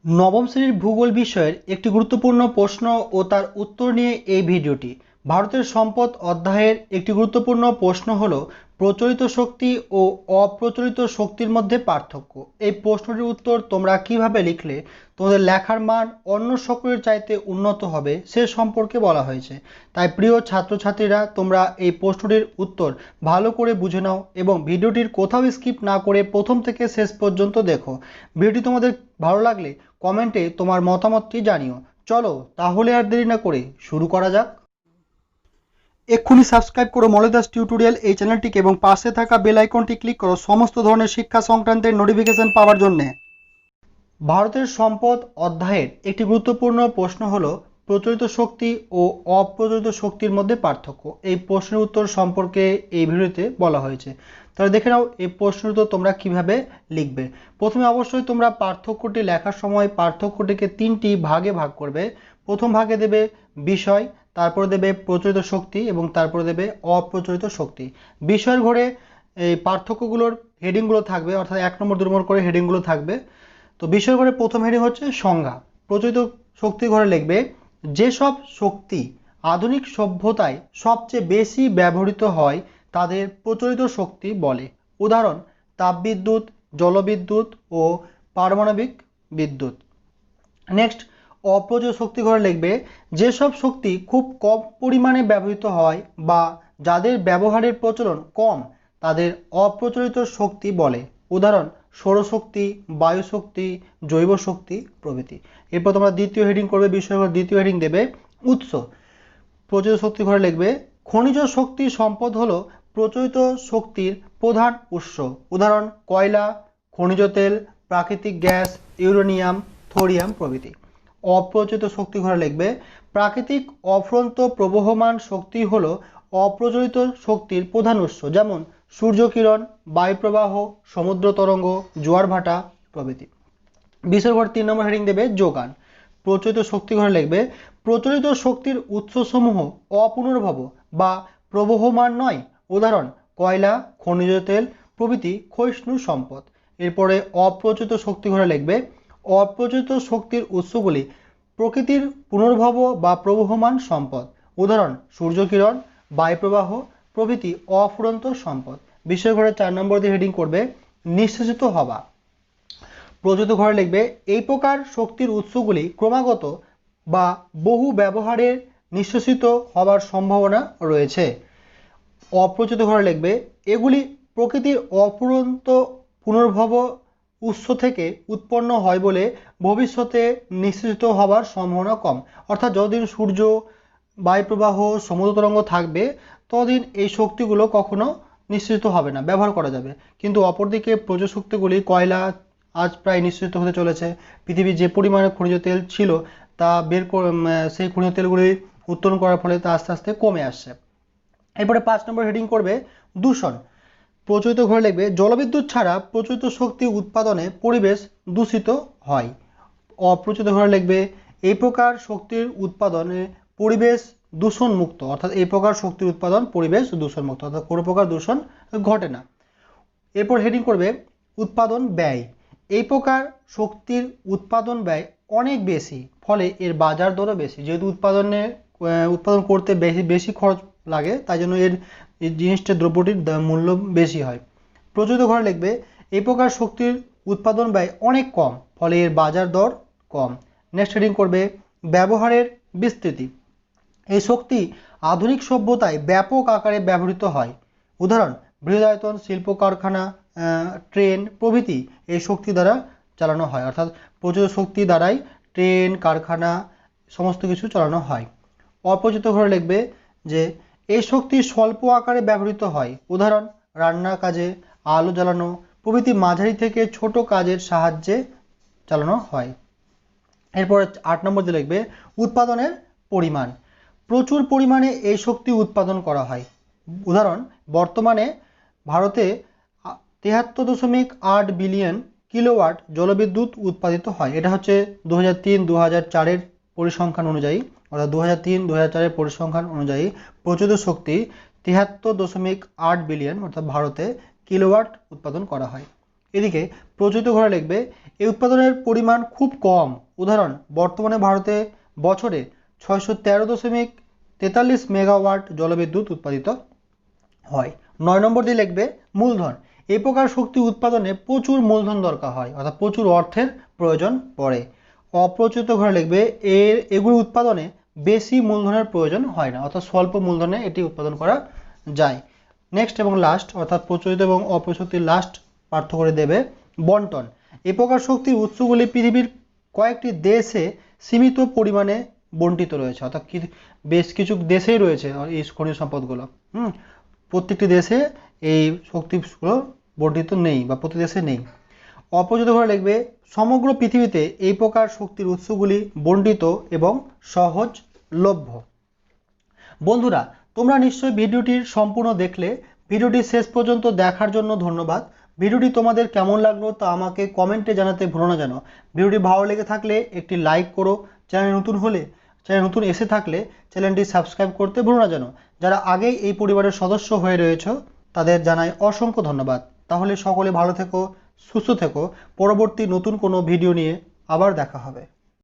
নবম শ্রেণীর ভূগোল বিষয়ের একটি গুরুত্বপূর্ণ প্রশ্ন ও তার উত্তর নিয়ে এই ভিডিওটি। ভারতের সম্পদ অধ্যায়ের একটি গুরুত্বপূর্ণ প্রশ্ন হলো প্রচলিত শক্তি ও অপ্রচলিত শক্তির মধ্যে পার্থক্য। এই প্রশ্নটির উত্তর তোমরা কিভাবে লিখলে তোমাদের লেখার মান অন্য সকলের চাইতে উন্নত হবে সে সম্পর্কে বলা হয়েছে। তাই প্রিয় ছাত্রছাত্রীরা, তোমরা এই প্রশ্নটির উত্তর ভালো করে বুঝে নাও এবং ভিডিওটির কোথাও স্কিপ না করে প্রথম থেকে শেষ পর্যন্ত দেখো। ভিডিওটি তোমাদের ভালো লাগলে কমেন্টে তোমার মতামতটি জানিও। চলো তাহলে আর দেরি না করে শুরু করা যাক। এক্ষুনি সাবস্ক্রাইব করো মলয়দাস টিউটোরিয়াল এই চ্যানেলটিকে এবং পাশে থাকা বেল আইকনটি ক্লিক করো সমস্ত ধরনের শিক্ষা সংক্রান্তের নোটিফিকেশন পাওয়ার জন্য। ভারতের সম্পদ অধ্যায়ের একটি গুরুত্বপূর্ণ প্রশ্ন হলো প্রচলিত শক্তি ও অপ্রচলিত শক্তির মধ্যে পার্থক্য। এই প্রশ্নের উত্তর সম্পর্কে এই ভিডিওতে বলা হয়েছে। তাহলে দেখে নাও এই প্রশ্নের উত্তর তোমরা কিভাবে লিখবে। প্রথমে অবশ্যই তোমরা পার্থক্যটি লেখার সময় পার্থক্যটিকে তিনটি ভাগে ভাগ করবে। প্রথম ভাগে দেবে বিষয়, তারপরে দেবে প্রচলিত শক্তি এবং তারপরে দেবে অপ্রচলিত শক্তি। বিষয়ের ঘরে এই পার্থক্যগুলোর হেডিংগুলো থাকবে, অর্থাৎ 1 নম্বর 2 নম্বর করে হেডিংগুলো থাকবে। তো বিষয় ঘরে প্রথম হেডিং হচ্ছে সংজ্ঞা। প্রচলিত শক্তি ঘরে লিখবে যেসব শক্তি আধুনিক সভ্যতায় সবচেয়ে বেশি ব্যবহৃত হয় তাদের প্রচলিত শক্তি বলে। উদাহরণ তাপবিদ্যুৎ, জলবিদ্যুৎ ও পারমাণবিক বিদ্যুৎ। নেক্সট অপ্রচলিত শক্তি ঘরে লিখবে যেসব শক্তি খুব কম পরিমাণে ব্যবহৃত হয় বা যাদের ব্যবহারের প্রচলন কম তাদের অপ্রচলিত শক্তি বলে। উদাহরণ সৌরশক্তি, বায়ুশক্তি, জৈব শক্তি প্রভৃতি। এরপর তোমরা দ্বিতীয় হেডিং করবে, বিষয় দ্বিতীয় হেডিং দেবে উৎস। প্রচলিত শক্তি ঘরে লিখবে খনিজ শক্তি সম্পদ হলো প্রচলিত শক্তির প্রধান উৎস। উদাহরণ কয়লা, খনিজ তেল, প্রাকৃতিক গ্যাস, ইউরেনিয়াম, থোরিয়াম প্রভৃতি। অপ্রচলিত শক্তি ঘরে লিখবে প্রাকৃতিক অফুরন্ত প্রবহমান শক্তি হলো অপ্রচলিত শক্তির প্রধান উৎস, যেমন সূর্যকিরণ, বায়ুপ্রবাহ, সমুদ্র তরঙ্গ, জোয়ার ভাটা প্রভৃতি। বিষয় ঘর 3 নম্বর হেডিং দেবে যোগান। প্রচলিত শক্তি ঘরে লিখবে প্রচলিত শক্তির উৎসসমূহ অপুনর্ভব বা প্রবহমান নয়। উদাহরণ কয়লা, খনিজ তেল প্রভৃতি ক্ষয়িষ্ণু সম্পদ। এরপরে অপ্রচলিত শক্তি ঘরে লিখবে অপ্রচলিত শক্তির উৎসগুলি প্রকৃতির পুনর্ভব বা প্রবহমান সম্পদ। উদাহরণ সূর্যকিরণ, বায়ুপ্রবাহ প্রভৃতি অফুরন্ত সম্পদ। বিষয় ঘরে 4 নম্বর দিয়ে হেডিং করবে নিঃশেষিত হওয়া। প্রচলিত ঘরে লিখবে এই প্রকার শক্তির উৎসগুলি ক্রমাগত বা বহু ব্যবহারে নিঃশেষিত হওয়ার সম্ভাবনা রয়েছে। অপ্রচলিত ঘরে লিখবে এগুলি প্রকৃতির অফুরন্ত পুনর্ভব উৎস থেকে উৎপন্ন হয় বলে ভবিষ্যতে নিঃশেষিত হওয়ার সম্ভাবনা কম। অর্থাৎ যতদিন সূর্য, বায়ুপ্রবাহ, সমুদ্র তরঙ্গ থাকবে ততদিন এই শক্তিগুলো কখনো নিঃশেষিত হবে না, ব্যবহার করা যাবে। কিন্তু অপরদিকে প্রচুর শক্তিগুলি কয়লা আজ প্রায় নিঃশেষিত হতে চলেছে। পৃথিবীর যে পরিমাণে খনিজ তেল ছিল তা সেই খনিজ তেলগুলি উত্তোলন করার ফলে তা আস্তে আস্তে কমে আসছে। এরপরে 5 নম্বর হেডিং করবে দূষণ। প্রচলিত ঘরে লিখবে জলবিদ্যুৎ ছাড়া প্রচলিত শক্তি উৎপাদনে পরিবেশ দূষিত হয়। অপ্রচলিত ঘরে লিখবে এই প্রকার শক্তির উৎপাদনে পরিবেশ দূষণ মুক্ত, অর্থাৎ এই প্রকার শক্তির উৎপাদন পরিবেশ দূষণ মুক্ত, অর্থাৎ কোনো প্রকার দূষণ ঘটে না। এরপর হেডিং করবে উৎপাদন ব্যয়। এই প্রকার শক্তির উৎপাদন ব্যয় অনেক বেশি, ফলে এর বাজার দরও বেশি। যেহেতু উৎপাদন করতে বেশি খরচ লাগে, তাই জন্য এর জিনিসটা দ্রব্যটির মূল্য বেশি হয়। প্রচলিত ঘরে লিখবে এই প্রকার শক্তির উৎপাদন ব্যয় অনেক কম, ফলে এর বাজার দর কম। নেক্সট হেডিং করবে ব্যবহারের বিস্তৃতি। এই শক্তি আধুনিক সভ্যতায় ব্যাপক আকারে ব্যবহৃত হয়। উদাহরণ বৃহদায়তন শিল্প কারখানা, ট্রেন প্রভৃতি এই শক্তি দ্বারা চালানো হয়। অর্থাৎ প্রচলিত শক্তি দ্বারাই ট্রেন, কারখানা সমস্ত কিছু চালানো হয়। অপ্রচলিত ঘরে লিখবে যে এই শক্তি স্বল্প আকারে ব্যবহৃত হয়। উদাহরণ রান্নার কাজে, আলো জ্বালানো প্রভৃতি মাঝারি থেকে ছোট কাজের সাহায্যে চালানো হয়। এরপর 8 নম্বর দিয়ে লিখবে উৎপাদনের পরিমাণ। প্রচুর পরিমাণে এই শক্তি উৎপাদন করা হয়। উদাহরণ বর্তমানে ভারতে 73.8 বিলিয়ন কিলোওয়াট জলবিদ্যুৎ উৎপাদিত হয়। এটা হচ্ছে 2003-2004 পরিসংখ্যান অনুযায়ী, অর্থাৎ 2003-2004 পরিসংখ্যান অনুযায়ী প্রচলিত শক্তি 73.8 বিলিয়ন অর্থাৎ ভারতে কিলোওয়াট উৎপাদন করা হয়। এদিকে প্রচলিত ঘরে লিখবে এই উৎপাদনের পরিমাণ খুব কম। উদাহরণ, বর্তমানে ভারতে বছরে 613.43 মেগাওয়াট জলবিদ্যুৎ উৎপাদিত হয়। 9 নম্বর দিয়ে লিখবে মূলধন। এই প্রকার শক্তি উৎপাদনে প্রচুর মূলধন দরকার হয়, অর্থাৎ প্রচুর অর্থের প্রয়োজন পড়ে। অপ্রচলিত ঘরে লিখবে এগুলি উৎপাদনে বেশি মূলধনের প্রয়োজন হয় না, অর্থাৎ স্বল্প মূলধনে এটি উৎপাদন করা যায়। নেক্সট এবং লাস্ট, অর্থাৎ প্রচলিত এবং অপ্রচলিত লাস্ট পার্থক্য করে দেবে বন্টন। এই প্রকার শক্তির উৎসগুলি পৃথিবীর কয়েকটি দেশে সীমিত পরিমাণে বণ্টিত রয়েছে, অর্থাৎ বেশ কিছু দেশেই রয়েছে এই খনিজ সম্পদগুলো। প্রত্যেকটি দেশে এই শক্তিগুলো বণ্টিত নেই বা প্রতি দেশে নেই। অপ্রচলিত ঘরে লিখবে সমগ্র পৃথিবীতে এই প্রকার শক্তির উৎসগুলি বণ্টিত এবং সহজলভ্য। বন্ধুরা, তোমরা নিশ্চয়ই ভিডিওটির সম্পূর্ণ দেখলে। ভিডিওটি শেষ পর্যন্ত দেখার জন্য ধন্যবাদ। ভিডিওটি তোমাদের কেমন লাগলো তা আমাকে কমেন্টে জানাতে ভুলো না যেন। ভিডিওটি ভালো লেগে থাকলে একটি লাইক করো। চ্যানেল নতুন এসে থাকলে চ্যানেলটি সাবস্ক্রাইব করতে ভুলো না যেন। যারা আগেই এই পরিবারের সদস্য হয়ে রয়েছে তাদের জানাই অসংখ্য ধন্যবাদ। তাহলে সকলে ভালো থেকো, সুস্থ থেকো। পরবর্তী নতুন কোনো ভিডিও নিয়ে আবার দেখা হবে।